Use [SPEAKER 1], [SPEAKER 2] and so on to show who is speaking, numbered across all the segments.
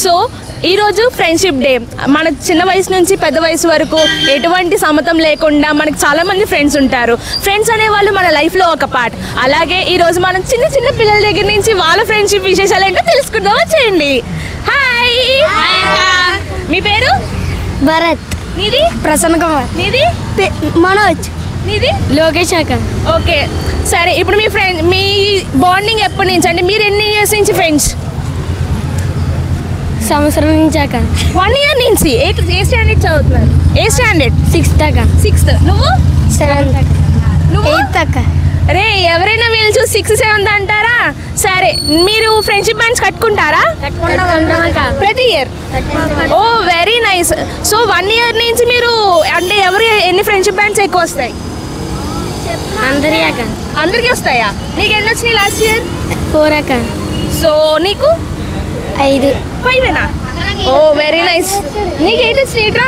[SPEAKER 1] So ఈరోజు friendship day. మన చిన్న వయసు నుంచి పెద్ద వయసు వరకు ఎటువంటి సమతం లేకుండా మనకు చాలా మంది ఫ్రెండ్స్ ఉంటారు. ఫ్రెండ్స్ అనేవాళ్ళు మన లైఫ్లో ఒక పార్ట్. అలాగే ఈరోజు మనం చిన్న చిన్న పిల్లల దగ్గర నుంచి వాళ్ళ ఫ్రెండ్షిప్ విశేషాలు ఏంటో తెలుసుకుందాం. వచ్చేయండి. హాయ్, మీ పేరు?
[SPEAKER 2] భరత్.
[SPEAKER 1] నీది?
[SPEAKER 2] ప్రసన్న కుమార్.
[SPEAKER 1] నీది?
[SPEAKER 2] మనోజ్.
[SPEAKER 1] నీది?
[SPEAKER 2] లోకేష్ అక్క.
[SPEAKER 1] ఓకే సరే, ఇప్పుడు మీ బాండింగ్ ఎప్పటి నుంచి అంటే మీరు ఎన్ని ఇయర్స్ నుంచి ఫ్రెండ్స్?
[SPEAKER 2] సంవత్సరం నుంచి అక్క.
[SPEAKER 1] 1 year నుంచి. ఏ స్టాండర్డ్ చదువుతున్నారు? ఏ స్టాండర్డ్?
[SPEAKER 2] 6th అక్క.
[SPEAKER 1] 6th. నువ్వు?
[SPEAKER 2] 7th.
[SPEAKER 1] నువ్వు?
[SPEAKER 2] 8th అక్క.
[SPEAKER 1] రే ఎవరైనా వీళ్ళు చూసి 6th 7th అంటారా? సరే, మీరు ఫ్రెండ్షిప్ బ్యాండ్స్ కట్టుకుంటారా ప్రతి ఇయర్? ఓ వెరీ నైస్. సో 1 year నుంచి మీరు అంటే ఎన్ని ఫ్రెండ్షిప్ బ్యాండ్స్ ఎక్కువ వస్తాయి? అందరికీ వస్తాయా? నీకు ఎన్ని వచ్చినాయి లాస్ట్ ఇయర్?
[SPEAKER 2] 4 అక్క.
[SPEAKER 1] సో నీకు?
[SPEAKER 2] 5.
[SPEAKER 1] 5ఏనా? ఓ వెరీ నైస్. నీకు 8 వచ్చినాయిట్రా.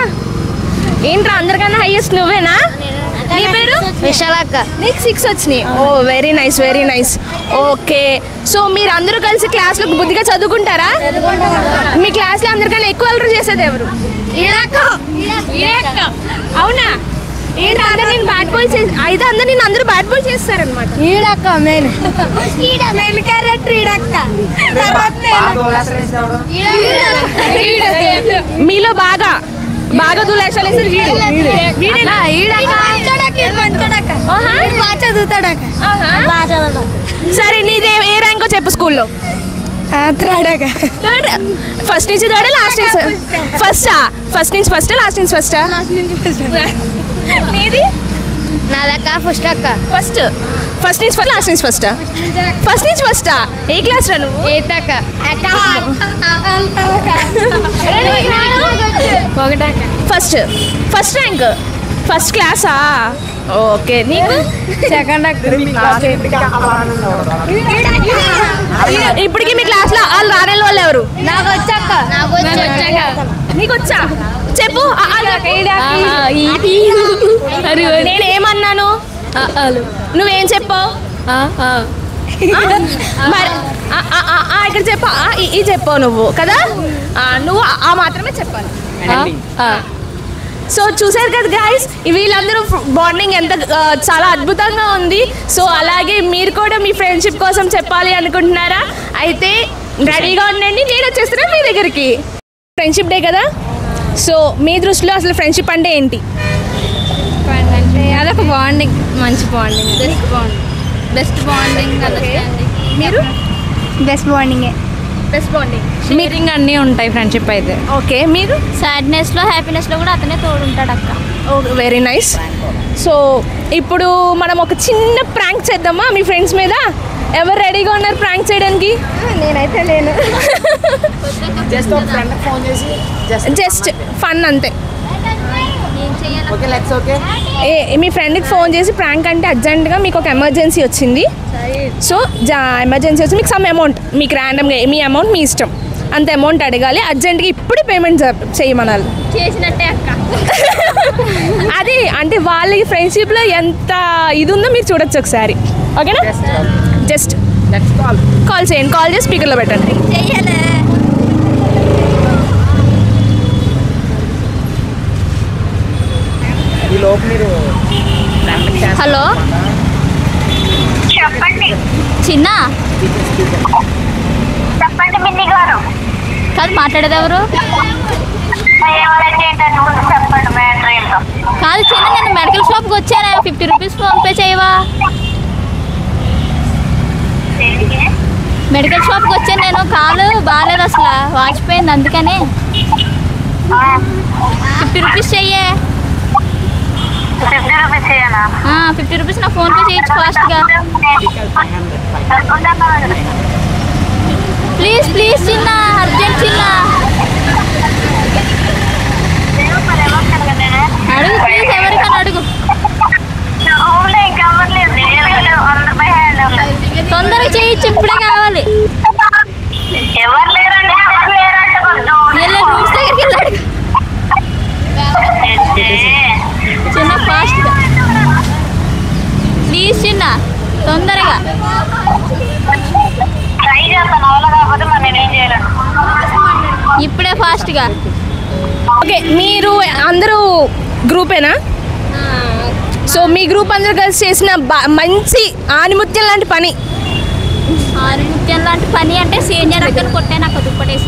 [SPEAKER 1] ఏంట్రా అందరికన్నా హైయెస్ట్ నువ్వేనా? నీ పేరు?
[SPEAKER 2] విశాల్ అక్క.
[SPEAKER 1] నీకు 6 వచ్చినాయి. Oh very nice, very nice. Okay, so మీరు అందరూ కలిసి క్లాస్లో బుద్ధిగా చదువుకుంటారా? మీ క్లాస్లో అందరికన్నా ఎక్కువ అల్లరి చేసేది ఎవరు? అవునా? ఏంటి అందరు నేను బ్యాట్ బాయ్ అయితే అందరూ బ్యాట్ బాయ్ చేస్తారనమాట.
[SPEAKER 2] ఈడక్క మెయిన్ క్యారెక్టర్ ఈడక్క.
[SPEAKER 1] మీలో బాగా దూలేశాలు సరే, నీదే ఏ ర్యాంకో చెప్పు స్కూల్లో? ఫస్ట్ నుంచి థర్డ్, లాస్ట్ నుంచి ఫస్టా? ఫస్ట్ నుంచి ఫస్ట్, లాస్ట్ నుంచి ఫస్టా? నీది?
[SPEAKER 2] నాదక్క ఫస్ట్ అక్క.
[SPEAKER 1] ఫస్ట్ నుంచి ఫస్ట్, లాస్ట్ నుంచి ఫస్టా? ఫస్ట్ నుంచి ఫస్టా? ఏ క్లాస్ రా నువ్వు?
[SPEAKER 2] 8th అక్క. 1 అక్క.
[SPEAKER 1] ఫస్ట్ ర్యాంక్, ఫస్ట్ క్లాసా? ఓకే, నీకు?
[SPEAKER 2] సెకండ్ అక్క.
[SPEAKER 1] ఇప్పటికి మీ క్లాస్ లో వాళ్ళు రాని వాళ్ళు ఎవరు?
[SPEAKER 2] నాకు వచ్చాక.
[SPEAKER 1] నీకు వచ్చా? చెప్పు. నేనేమన్నాను? నువ్వేం చెప్పావు? మరి ఇక్కడ చెప్పు. ఈ చెప్పావు నువ్వు కదా. నువ్వు ఆ మాత్రమే చెప్పాలి. సో చూసారు కదా గైస్, వీళ్ళందరూ బాండింగ్ ఎంత చాలా అద్భుతంగా ఉంది. సో అలాగే మీరు కూడా మీ ఫ్రెండ్షిప్ కోసం చెప్పాలి అనుకుంటున్నారా? అయితే రెడీగా ఉండండి, నేను వచ్చేస్తున్నా మీ దగ్గరికి. ఫ్రెండ్షిప్ డే కదా, సో మీ దృష్టిలో అసలు ఫ్రెండ్షిప్ అంటే ఏంటి?
[SPEAKER 2] అంటే అదొక బాండింగ్, మంచి బాండింగ్, బెస్ట్ బాండింగ్.
[SPEAKER 1] మీరు?
[SPEAKER 2] బెస్ట్ బాండింగే.
[SPEAKER 1] బెస్ట్ బాండింగ్,
[SPEAKER 2] మీటింగ్ అన్నీ ఉంటాయి ఫ్రెండ్షిప్ అయితే.
[SPEAKER 1] ఓకే, మీరు?
[SPEAKER 2] సాడ్నెస్లో హ్యాపీనెస్లో కూడా అతనే తోడుంటాడు అక్క.
[SPEAKER 1] Okay, very nice. సో ఇప్పుడు మనం ఒక చిన్న ప్రాంక్ చేద్దామా మీ ఫ్రెండ్స్ మీద? ఎవరు రెడీగా ఉన్నారు ప్రాంక్ చేయడానికి?
[SPEAKER 2] నేనైతే లేను.
[SPEAKER 1] జస్ట్ ఫన్ అంతే. మీ ఫ్రెండ్కి ఫోన్ చేసి ప్రాంక్ అంటే అర్జెంట్గా మీకు ఒక ఎమర్జెన్సీ వచ్చింది. సో ఎమర్జెన్సీ వచ్చి మీకు సమ్ అమౌంట్, మీకు ర్యాండమ్గా మీ అమౌంట్ మీ ఇష్టం, అంత అమౌంట్ అడగాలి. అర్జెంట్గా ఇప్పుడు పేమెంట్ చేయమనాలి.
[SPEAKER 2] చేసినట్టే అక్క.
[SPEAKER 1] అది అంటే వాళ్ళ ఫ్రెండ్షిప్లో ఎంత ఇది ఉందో మీరు చూడొచ్చు ఒకసారి. ఓకేనా? జస్ట్ కాల్ చేయండి. కాల్ చేసి స్పీకర్లో పెట్టండి.
[SPEAKER 2] హలో,
[SPEAKER 3] చెప్పండి.
[SPEAKER 2] చిన్న
[SPEAKER 3] చెప్పండి మిన్ని గారు.
[SPEAKER 2] కాదు, మాట్లాడేది ఎవరు?
[SPEAKER 3] చెప్పండి మ్యాటర్ ఏంటో.
[SPEAKER 2] కాదు చిన్న, నేను మెడికల్ షాప్కి వచ్చాను. 50 రూపీస్ ఫోన్పే చేయవా? మెడికల్ షాప్కి వచ్చాను నేను. కాలు బాగాలేదు, అసలు వాచిపోయింది, అందుకని 50 రూపీస్ చెయ్యే.
[SPEAKER 3] 50 రూపీస్ చేయనా?
[SPEAKER 2] 50 రూపీస్ నా ఫోన్పే చేయొచ్చు ఫాస్ట్గా. ప్లీజ్ ప్లీజ్ చిన్న, అర్జెంట్ చిన్న. అడుగు ప్లీజ్, ఎవరికైనా అడుగు. తొందరగా చేయొచ్చు, ఇప్పుడే కావాలి.
[SPEAKER 3] ఎవరు లేరండి,
[SPEAKER 2] రూమ్స్ దగ్గరికి వెళ్ళాడు చిన్న, ఫాస్ట్గా ప్లీజ్ చిన్న, తొందరగా.
[SPEAKER 3] ట్రై చేస్తాను, అవ్వాలి కాకపోతే మరి నేనేం చేయలేను.
[SPEAKER 2] ఫాస్ట్గా.
[SPEAKER 1] ఓకే, మీరు అందరూ గ్రూపేనా? సో మీ గ్రూప్ అందరూ కలిసి చేసిన మంచి ఆనిముత్యం లాంటి పని
[SPEAKER 2] ఆరోగ్యం లాంటి పని అంటే సీనియర్ అక్కడ కొట్టాను, అక్కడ దుప్పటేసి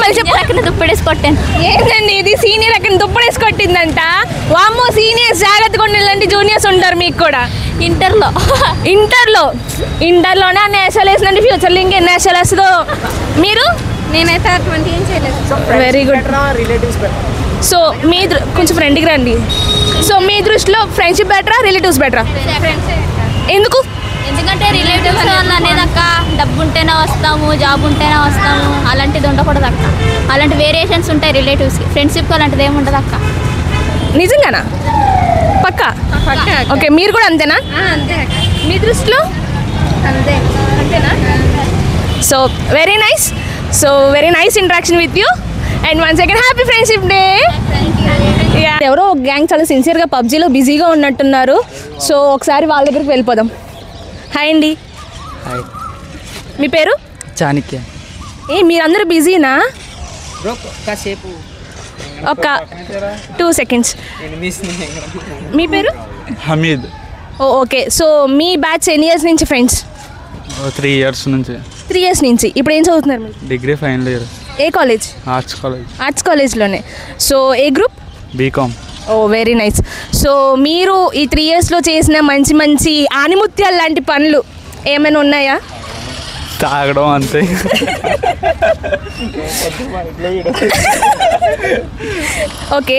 [SPEAKER 1] మళ్ళీ చెప్పు.
[SPEAKER 2] అక్కడ దుప్పటేసి కొట్టాను.
[SPEAKER 1] ఏంటండి ఇది? సీనియర్ అక్కడ దుప్పడేసి కొట్టిందంట. వామ్మో, సీనియర్స్ జాగ్రత్తగా ఉండాలంటే జూనియర్స్ ఉంటారు మీకు కూడా.
[SPEAKER 2] ఇంటర్లో
[SPEAKER 1] ఇంటర్లోనే అన్ని వేషాలు వేసినండి, ఫ్యూచర్లో ఇంకెన్ని వేషాలు వేస్తుందో. మీరు?
[SPEAKER 2] నేనైతే అటువంటి ఏం చేయలేదు.
[SPEAKER 1] Very good. సో మీ కొంచెం ఫ్రెండ్కి రండి. సో మీ దృష్టిలో ఫ్రెండ్షిప్ బెటరా, రిలేటివ్స్ బెటరా? ఎందుకు?
[SPEAKER 2] ఎందుకంటే రిలేటివ్స్ వాళ్ళు అనేది అక్క డబ్బు ఉంటేనే వస్తాము, జాబ్ ఉంటేనే వస్తాము, అలాంటిది ఉండకూడదు అక్క. అలాంటి వేరియేషన్స్ ఉంటాయి రిలేటివ్స్కి. ఫ్రెండ్షిప్కి అలాంటిది ఏమి ఉండదు అక్క.
[SPEAKER 1] నిజంగానా? పక్కా? ఓకే, మీరు కూడా అంతేనా?
[SPEAKER 2] అంతే
[SPEAKER 1] మీ దృష్టిలో అంతేనా? So very nice. So very nice interaction with you and once again happy friendship day. ఎవరో ఒక గ్యాంగ్ చాలా సిన్సియర్గా పబ్జీలో బిజీగా ఉన్నట్టున్నారు. సో ఒకసారి వాళ్ళ దగ్గరికి వెళ్ళిపోదాం. హాయ్ అండి.
[SPEAKER 4] హాయ్.
[SPEAKER 1] మీ పేరు?
[SPEAKER 4] చాణక్య.
[SPEAKER 1] మీరందరూ బిజీనా?
[SPEAKER 4] కాసేపు
[SPEAKER 1] ఒక 2 seconds. మీ పేరు?
[SPEAKER 4] హమీద్.
[SPEAKER 1] ఓకే, సో మీ బ్యాచ్ ఎన్ని ఇయర్స్ నుంచి ఫ్రెండ్స్?
[SPEAKER 4] 3 years నుంచి.
[SPEAKER 1] 3 years నుంచి. ఇప్పుడు ఏం చదువుతున్నారు మీరు?
[SPEAKER 4] Degree final year.
[SPEAKER 1] ఏ కాలేజ్?
[SPEAKER 4] Arts college.
[SPEAKER 1] ఆర్ట్స్ కాలేజ్లోనే. సో ఏ group?
[SPEAKER 4] BCom.
[SPEAKER 1] Oh very nice. So మీరు ఈ 3 yearsలో చేసిన మంచి మంచి ఆనిముత్యాలు లాంటి పనులు ఏమైనా ఉన్నాయా?
[SPEAKER 4] తాగడం అంతే.
[SPEAKER 1] ఓకే,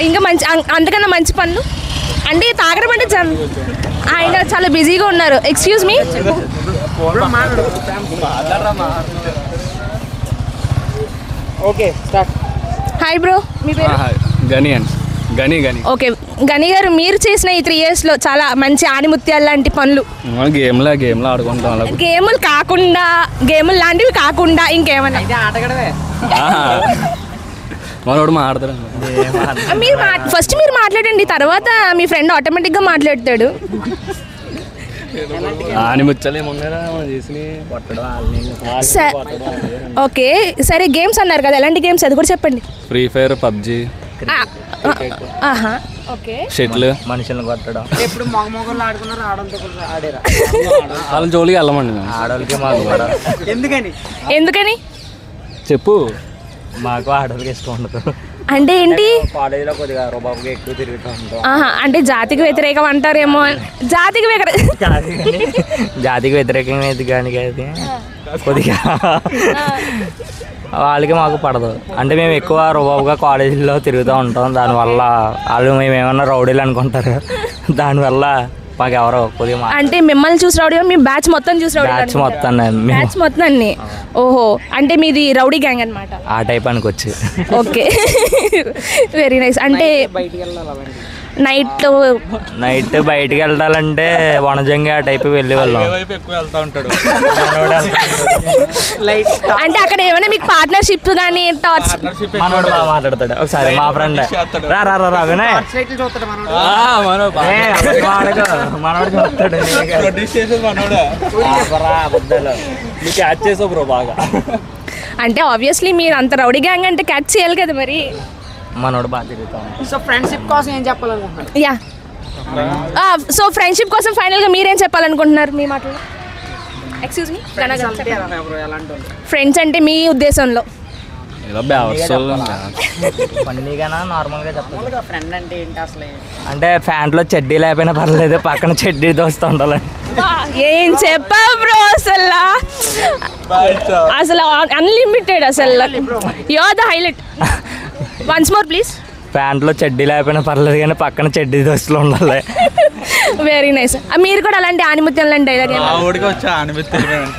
[SPEAKER 1] ఇంకా మంచి అంతకన్నా మంచి పనులు అంటే తాగడం అంటే ఆయన చాలా బిజీగా ఉన్నారు. Excuse me.
[SPEAKER 5] Okay start.
[SPEAKER 1] Hi bro, మీ పేరు?
[SPEAKER 4] గని అండి. గని.
[SPEAKER 1] ఓకే, గని గారు, మీరు చేసిన ఈ 3 yearsలో చాలా మంచి ఆనిముత్యాలు లాంటి పనులు.
[SPEAKER 4] గేమ్లో ఆడుకుంటాం అలా.
[SPEAKER 1] గేములు లాంటివి కాకుండా ఇంకేమన్నా?
[SPEAKER 5] ఆటగడవే.
[SPEAKER 4] మనోడు మాట్లాడతాడు.
[SPEAKER 1] మీరు ఫస్ట్ మీరు మాట్లాడండి, తర్వాత మీ ఫ్రెండ్ ఆటోమేటిక్గా మాట్లాడతాడు.
[SPEAKER 4] ఆనిముత్యాలు ఏమున్నారా చేసి
[SPEAKER 1] ఓకే సరే, గేమ్స్ అన్నారు కదా, ఎలాంటి గేమ్స్ అది కూడా చెప్పండి.
[SPEAKER 4] Free fire, PUBG,
[SPEAKER 1] okay,
[SPEAKER 4] shuttle,
[SPEAKER 6] మనుషులను కొట్టడం.
[SPEAKER 5] ఎప్పుడు మొగలు ఆడుకున్నారు, ఆడంతో కూడా ఆడారా?
[SPEAKER 4] వాళ్ళ జోలికి వెళ్ళమండి మేము.
[SPEAKER 6] ఆడవాళ్ళకి మాకు కూడా.
[SPEAKER 1] ఎందుకని
[SPEAKER 4] చెప్పు.
[SPEAKER 6] మాకు ఆడవాళ్ళకి ఇష్టం ఉండదు.
[SPEAKER 1] అంటే ఏంటి?
[SPEAKER 6] కాలేజీలో కొద్దిగా రూబాబుగా ఎక్కువ తిరుగుతూ ఉంటాం.
[SPEAKER 1] అంటే జాతికి వ్యతిరేకం అంటారేమో.
[SPEAKER 6] జాతికి వ్యతిరేకమైంది కానీ అది కొద్దిగా వాళ్ళకి మాకు పడదు. అంటే మేము ఎక్కువ రూబాబుగా కాలేజీలో తిరుగుతూ ఉంటాం. దానివల్ల వాళ్ళు మేము ఏమన్నా రౌడీలు అనుకుంటారు. దానివల్ల మాకు ఎవరో కొద్దిగా
[SPEAKER 1] అంటే మిమ్మల్ని చూసి రౌడీ, మీ బ్యాచ్ మొత్తం చూసి రౌడీ? బ్యాచ్ మొత్తం అన్ని. ఓహో, అంటే మీది రౌడీ గ్యాంగ్ అనమాట.
[SPEAKER 6] ఆ టైప్ అనుకోవచ్చు.
[SPEAKER 1] Okay, very nice. అంటే
[SPEAKER 5] బయటికి వెళ్ళాలి.
[SPEAKER 6] నైట్ బయటికి వెళ్ళాలంటే వనజంగి ఆ టైప్ వెళ్ళి వెళ్ళాం.
[SPEAKER 4] ఎక్కువ వెళ్తా ఉంటాడు.
[SPEAKER 1] అంటే అక్కడ ఏమైనా మీకు పార్ట్నర్షిప్ కానీ
[SPEAKER 6] మనోడు బాగా మాట్లాడతాడు. ఒకసారి మా ఫ్రెండ్ రా రా రా వినయ్
[SPEAKER 5] చూస్తాడు మనోడు.
[SPEAKER 6] మనోడు చూస్తాడు.
[SPEAKER 4] క్యాచ్ చేసావు బ్రో బాగా.
[SPEAKER 1] అంటే ఆబ్వియస్లీ మీరు అంత రౌడీ గ్యాంగ్ అంటే క్యాచ్ చేయాలి కదా మరి.
[SPEAKER 6] మనోడు బాగా తిరుగుతాం.
[SPEAKER 5] సో ఫ్రెండ్షిప్ కోసం ఏం చెప్పాలనుకుంటున్నారు?
[SPEAKER 1] యా, సో ఫ్రెండ్షిప్ కోసం ఫైనల్గా మీరేం చెప్పాలనుకుంటున్నారు మీ మాటలో? ఎక్స్క్యూజ్ మీ, ఫ్రెండ్స్ అంటే మీ ఉద్దేశంలో?
[SPEAKER 6] ఫన్నీగానా నార్మల్గా చెప్పాలి.
[SPEAKER 5] ఫ్రెండ్ అంటే ఏంటి అసలు?
[SPEAKER 6] అంటే ప్యాంట్లో చెడ్డీ లేకపోయినా పర్లేదు, పక్కన చెడ్డీ దోస్తూ ఉండాలి.
[SPEAKER 1] ఏం చెప్పావు బ్రో అసలు అన్లిమిటెడ్ అసలు. You are the highlight. Once more please.
[SPEAKER 6] ప్యాంట్లో చెడ్డీ లేకపోయినా పర్లేదు కానీ పక్కన చెడ్డీ దోస్తులు ఉండాలి.
[SPEAKER 1] Very nice. మీరు కూడా అలాంటి ఆనిముత్యం లాంటి డైలాగ్
[SPEAKER 4] వచ్చా ఆనిమిత్యం